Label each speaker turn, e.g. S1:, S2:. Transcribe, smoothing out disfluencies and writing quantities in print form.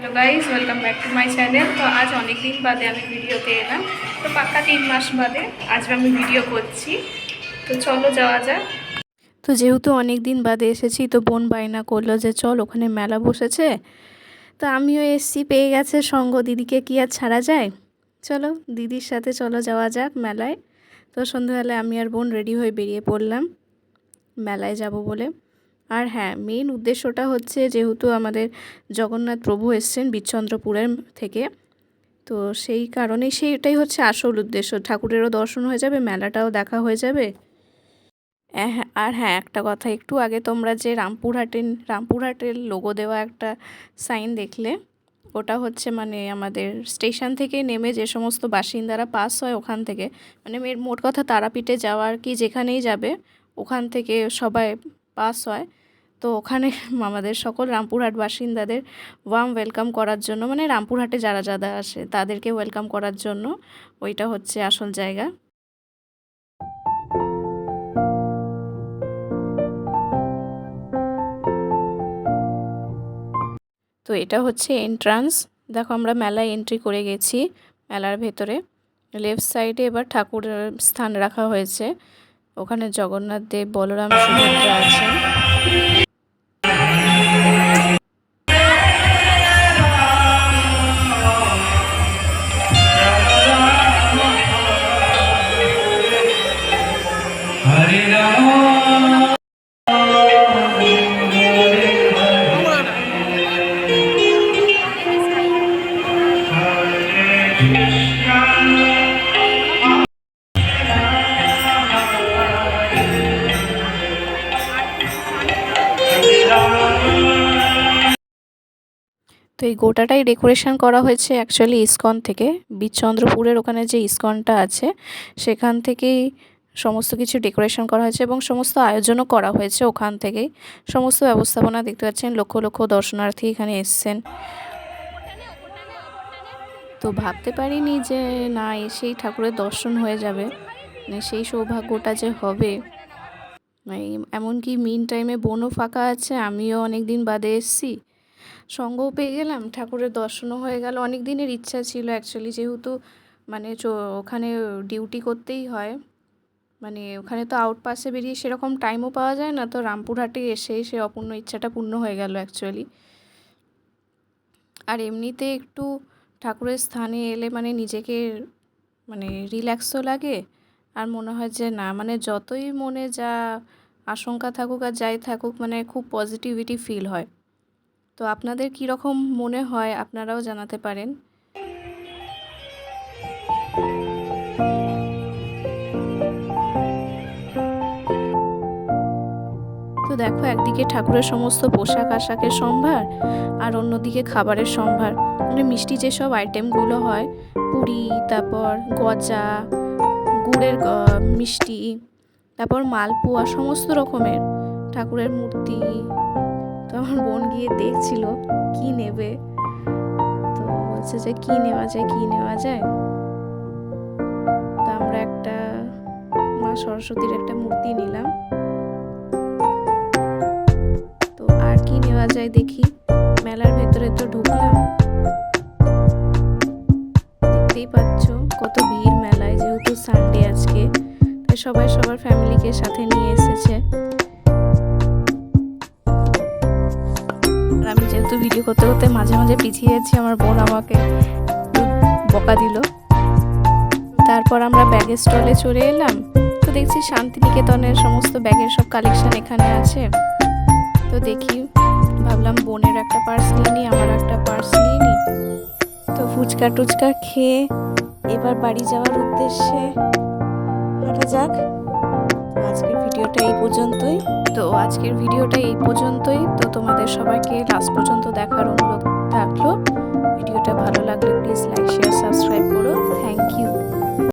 S1: Hello guys, welcome back to my channel. তো আজ অনেক দিন বাদে আমি ভিডিওতে এলাম। তো পাক্কা 3 মাস বাদে আজ আমি ভিডিও করছি। তো চলো যাওয়া যাক। তো যেহেতু অনেক দিন বাদে এসেছি, তো বোন বায়না করলো যে চল, ওখানে মেলা বসেছে। তো আমিও এসছি, পেয়ে গেছে সঙ্গ, দিদিকে কি আর ছাড়া যায়। চলো দিদির সাথে চলো যাওয়া যাক মেলায়। তো সন্ধ্যাবেলায় আমি আর বোন রেডি হয়ে বেরিয়ে পড়লাম মেলায় যাব বলে। আর হ্যাঁ, মেন উদ্দেশ্যটা হচ্ছে, যেহেতু আমাদের জগন্নাথ প্রভু এসছেন বীরচন্দ্রপুরের থেকে, তো সেই কারণেই সেইটাই হচ্ছে আসল উদ্দেশ্য। ঠাকুরেরও দর্শন হয়ে যাবে, মেলাটাও দেখা হয়ে যাবে। আর হ্যাঁ, একটা কথা, একটু আগে তোমরা যে রামপুরহাটের লোগো দেওয়া একটা সাইন দেখলে, ওটা হচ্ছে মানে আমাদের স্টেশন থেকে নেমে যে সমস্ত বাসিন্দারা পাস হয় ওখান থেকে, মানে মোট কথা তারাপীঠে যাওয়ার কি যেখানেই যাবে ওখান থেকে সবাই পাস হয়। তো ওখানে আমাদের সকল রামপুরহাট বাসিন্দাদের ওয়ার্ম ওয়েলকাম করার জন্য, মানে রামপুরহাটে যারা যারা আসে তাদেরকে ওয়েলকাম করার জন্য ওইটা হচ্ছে আসল জায়গা। তো এটা হচ্ছে এন্ট্রান্স। দেখো, আমরা মেলায় এন্ট্রি করে গেছি। মেলার ভেতরে লেফট সাইডে এবার ঠাকুরের স্থান রাখা হয়েছে। ওখানে জগন্নাথ দেব, বলরাম, সুভদ্রা আছেন। তো এই গোটাটাই ডেকোরেশন করা হয়েছে অ্যাকচুয়ালি ইসকন থেকে। বীরচন্দ্রপুরের ওখানে যে ইসকনটা আছে সেখান থেকেই সমস্ত কিছু ডেকোরেশন করা হয়েছে এবং সমস্ত আয়োজনও করা হয়েছে ওখান থেকেই। সমস্ত ব্যবস্থাপনা দেখতে পাচ্ছেন, লক্ষ লক্ষ দর্শনার্থী এখানে এসছেন। তো ভাবতে পারিনি যে না এসেই ঠাকুরের দর্শন হয়ে যাবে, মানে সেই সৌভাগ্যটা যে হবে। মানে এমনকি মিন টাইমে বোনও ফাঁকা আছে, আমিও অনেক দিন বাদে এসছি, সঙ্গও পেয়ে গেলাম, ঠাকুরের দর্শনও হয়ে গেল। অনেক দিনের ইচ্ছা ছিল অ্যাকচুয়ালি, যেহেতু মানে ওখানে ডিউটি করতেই হয়, মানে ওখানে তো আউটপাসে বেরিয়ে সেরকম টাইমও পাওয়া যায় না। তো রামপুরহাটে এসে সে অপূর্ণ ইচ্ছাটা পূর্ণ হয়ে গেল অ্যাকচুয়ালি। আর এমনিতে একটু ঠাকুরের স্থানে এলে মানে নিজেকে মানে রিল্যাক্সও লাগে। আর মনে হয় যে না, মানে যতই মনে যা আশঙ্কা থাকুক আর যাই থাকুক, মানে খুব পজিটিভিটি ফিল হয়। তো আপনাদের কীরকম মনে হয় আপনারাও জানাতে পারেন। তো দেখো, একদিকে ঠাকুরের সমস্ত পোশাক আশাকের সম্ভার, আর অন্যদিকে খাবারের সম্ভার। মানে মিষ্টি যেসব আইটেমগুলো হয়, পুরি, তারপর গজা, গুড়ের মিষ্টি, তারপর মালপোয়া, সমস্ত রকমের ঠাকুরের মূর্তি। তো আমার বোন গিয়ে দেখছিল কি নেবে, তো বলছে যে কি নেওয়া যায় কি নেওয়া যায়। তো আমরা একটা মা সরস্বতীর একটা মূর্তি নিলাম। তো আর কি নেওয়া যায় দেখি। মেলার ভেতরে তো ঢুকলাম, দেখতেই পাচ্ছ কত ভিড় মেলায়, যেহেতু সানডে আজকে, তাই সবাই সবার ফ্যামিলিকে সাথে নিয়ে এসেছে। আমি যেহেতু ভিডিও করতে করতে মাঝে মাঝে পিছিয়ে যাচ্ছি, আমার বোন আমাকে বকা দিল। তারপর আমরা ব্যাগের স্টলে চলে এলাম। তো দেখছি শান্তিনিকেতনের সমস্ত ব্যাগের সব কালেকশন এখানে আছে। তো দেখি, ভাবলাম বোনের একটা পার্স নিয়ে নিই, আমার একটা পার্স নিয়ে নিই। তো ফুচকা টুচকা খেয়ে এবার বাড়ি যাওয়ার উদ্দেশ্যে হাঁটা যাক। আজকের ভিডিওটা এই পর্যন্তই। তো তোমাদের সবাইকে লাস্ট পর্যন্ত দেখার অনুরোধ থাকলো। ভিডিওটা ভালো লাগলে প্লিজ লাইক, শেয়ার, সাবস্ক্রাইব করো। Thank you.